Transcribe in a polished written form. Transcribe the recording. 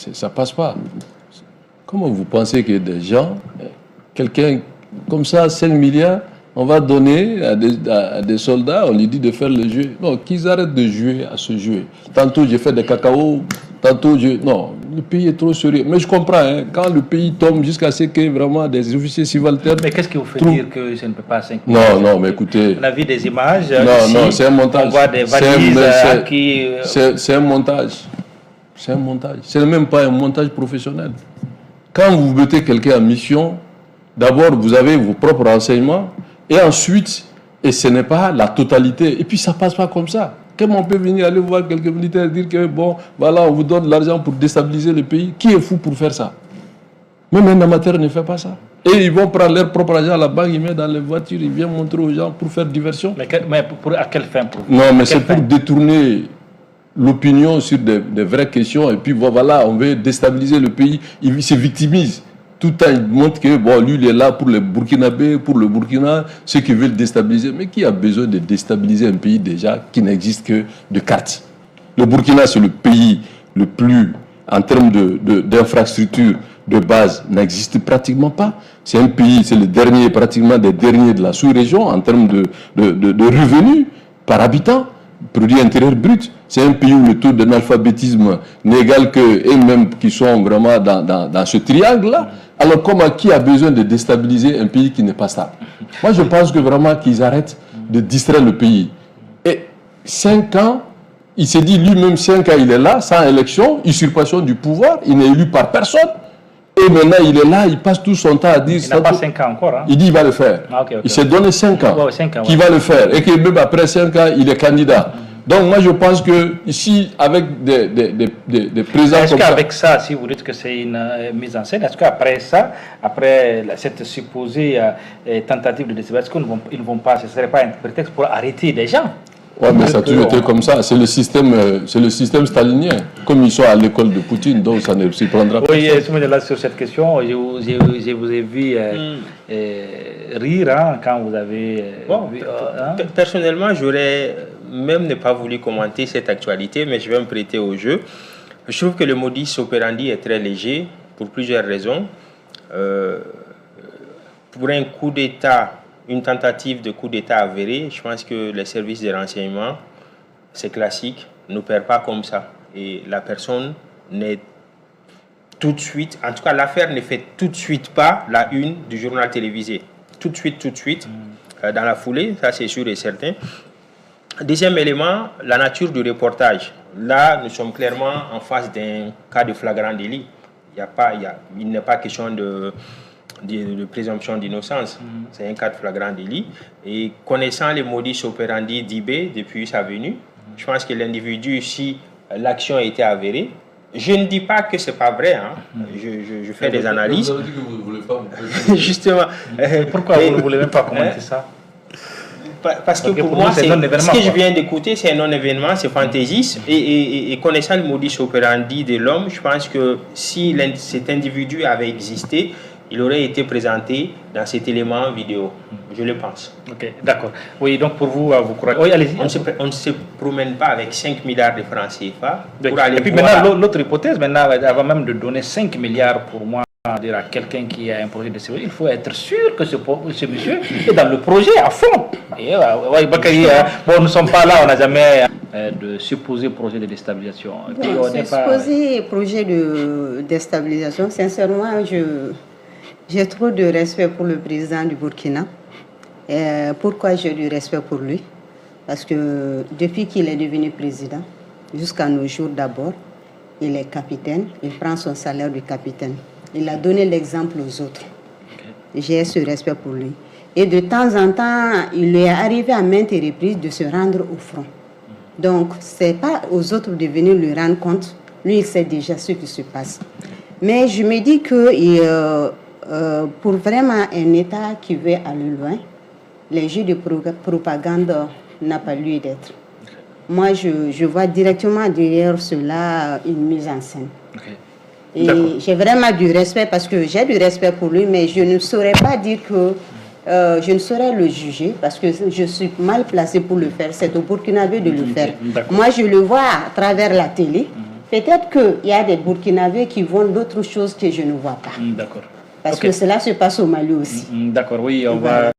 Ça passe pas. Comment vous pensez que des gens, quelqu'un comme ça, 5 milliards, on va donner à des soldats, on lui dit de faire le jeu. Non, qu'ils arrêtent de jouer à ce jeu. Tantôt j'ai fait des cacao, tantôt je... Non, le pays est trop sérieux. Mais je comprends, hein, quand le pays tombe jusqu'à ce que vraiment des officiers subalternes... Mais qu'est-ce qui vous fait dire que je ne peux pas 5 milliards? Non, mais écoutez... On a vu des images. Non, c'est un montage. On voit des valises qui... C'est un montage. C'est un montage. C'est même pas un montage professionnel. Quand vous mettez quelqu'un en mission, d'abord vous avez vos propres renseignements et ensuite, et ce n'est pas la totalité. Et puis ça passe pas comme ça. Comment on peut venir aller voir quelques militaires et dire que bon, voilà, on vous donne de l'argent pour déstabiliser le pays? Qui est fou pour faire ça? Même un amateur ne fait pas ça. Et ils vont prendre leur propre argent à la banque, ils mettent dans les voitures, ils viennent montrer aux gens pour faire diversion. Mais à quelle fin? Non, mais c'est pour détourner l'opinion sur des vraies questions, et puis voilà, on veut déstabiliser le pays, il se victimise. Tout le temps, il montre que bon, lui, il est là pour les Burkinabés, pour le Burkina, ceux qui veulent déstabiliser. Mais qui a besoin de déstabiliser un pays déjà qui n'existe que de cartes? Le Burkina, c'est le pays le plus, en termes d'infrastructures de base, n'existe pratiquement pas. C'est un pays, c'est le dernier, pratiquement des derniers de la sous-région en termes de revenus par habitant. Produit intérieur brut, c'est un pays où le taux d'analphabétisme n'est égal que eux-mêmes qui sont vraiment dans ce triangle-là. Alors qui a besoin de déstabiliser un pays qui n'est pas stable? Moi, je pense que vraiment qu'ils arrêtent de distraire le pays. Et 5 ans, il s'est dit lui-même 5 ans, il est là, sans élection, usurpation du pouvoir, il n'est élu par personne. Et maintenant, il est là, il passe tout son temps à dire... Il n'a pas 5 ans encore. Hein? Il dit qu'il va le faire. Il s'est donné 5 ans, qu'il va le faire. Et que même après 5 ans, il est candidat. Donc moi, je pense que ici, avec des présents est-ce comme ça... qu'avec ça, si vous dites que c'est une mise en scène, est-ce qu'après ça, après cette supposée tentative de déstabilisation, est-ce qu'ils ne vont pas, ce ne serait pas un prétexte pour arrêter des gens? Oui, mais ça a toujours été comme ça. C'est le système stalinien. Comme ils sont à l'école de Poutine, donc ça ne s'y prendra pas. Oui, là sur cette question, je vous ai vu rire hein, quand vous avez... vu, personnellement, j'aurais même ne pas voulu commenter cette actualité, mais je vais me prêter au jeu. Je trouve que le modus operandi est très léger pour plusieurs raisons. Pour un coup d'État, une tentative de coup d'État avérée, je pense que les services de renseignement, c'est classique, ne perd pas comme ça. Et la personne n'est tout de suite, en tout cas l'affaire ne fait tout de suite pas la une du journal télévisé. Tout de suite, dans la foulée, ça c'est sûr et certain. Deuxième élément, la nature du reportage. Là, nous sommes clairement en face d'un cas de flagrant délit. Il n'est pas question de présomption d'innocence. C'est un cas de flagrant délit. Et connaissant les modus operandi d'IB depuis sa venue, je pense que l'individu, si l'action a été avérée, je ne dis pas que ce n'est pas vrai. Hein. Je fais des analyses. Vous avez dit que vous ne voulez pas. Justement. Pourquoi vous ne voulez même pas commenter ça? Parce que pour moi, ce que je viens d'écouter, c'est un non-événement, c'est fantaisiste. Et connaissant le modus operandi de l'homme, je pense que si cet individu avait existé, il aurait été présenté dans cet élément vidéo. Je le pense. Ok, d'accord. Oui, donc pour vous, vous croyez... Oui, allez-y. On ne se promène pas avec 5 milliards de francs CFA. Et puis maintenant, l'autre hypothèse, avant même de donner 5 milliards pour moi, dire à quelqu'un qui a un projet de sécurité, il faut être sûr que ce monsieur est dans le projet à fond. Et, bon, nous ne sommes pas là, on n'a jamais de supposé projet de déstabilisation. Supposé projet de déstabilisation, sincèrement, j'ai trop de respect pour le président du Burkina. Pourquoi j'ai du respect pour lui? Parce que depuis qu'il est devenu président, jusqu'à nos jours d'abord, il est capitaine, il prend son salaire de capitaine. Il a donné l'exemple aux autres. J'ai ce respect pour lui. Et de temps en temps, il est arrivé à maintes reprises de se rendre au front. Donc, ce n'est pas aux autres de venir lui rendre compte. Lui, il sait déjà ce qui se passe. Mais je me dis que pour vraiment un État qui veut aller loin, les jeux de propagande n'ont pas lieu d'être. Moi, je vois directement derrière cela une mise en scène. Et j'ai vraiment du respect parce que j'ai du respect pour lui, mais je ne saurais pas dire que je ne saurais le juger parce que je suis mal placée pour le faire. C'est au Burkinabé de le faire. Moi, je le vois à travers la télé. Peut-être qu'il y a des Burkinabés qui vendent d'autres choses que je ne vois pas. D'accord. Parce que cela se passe au Mali aussi. D'accord, oui, on Voilà. va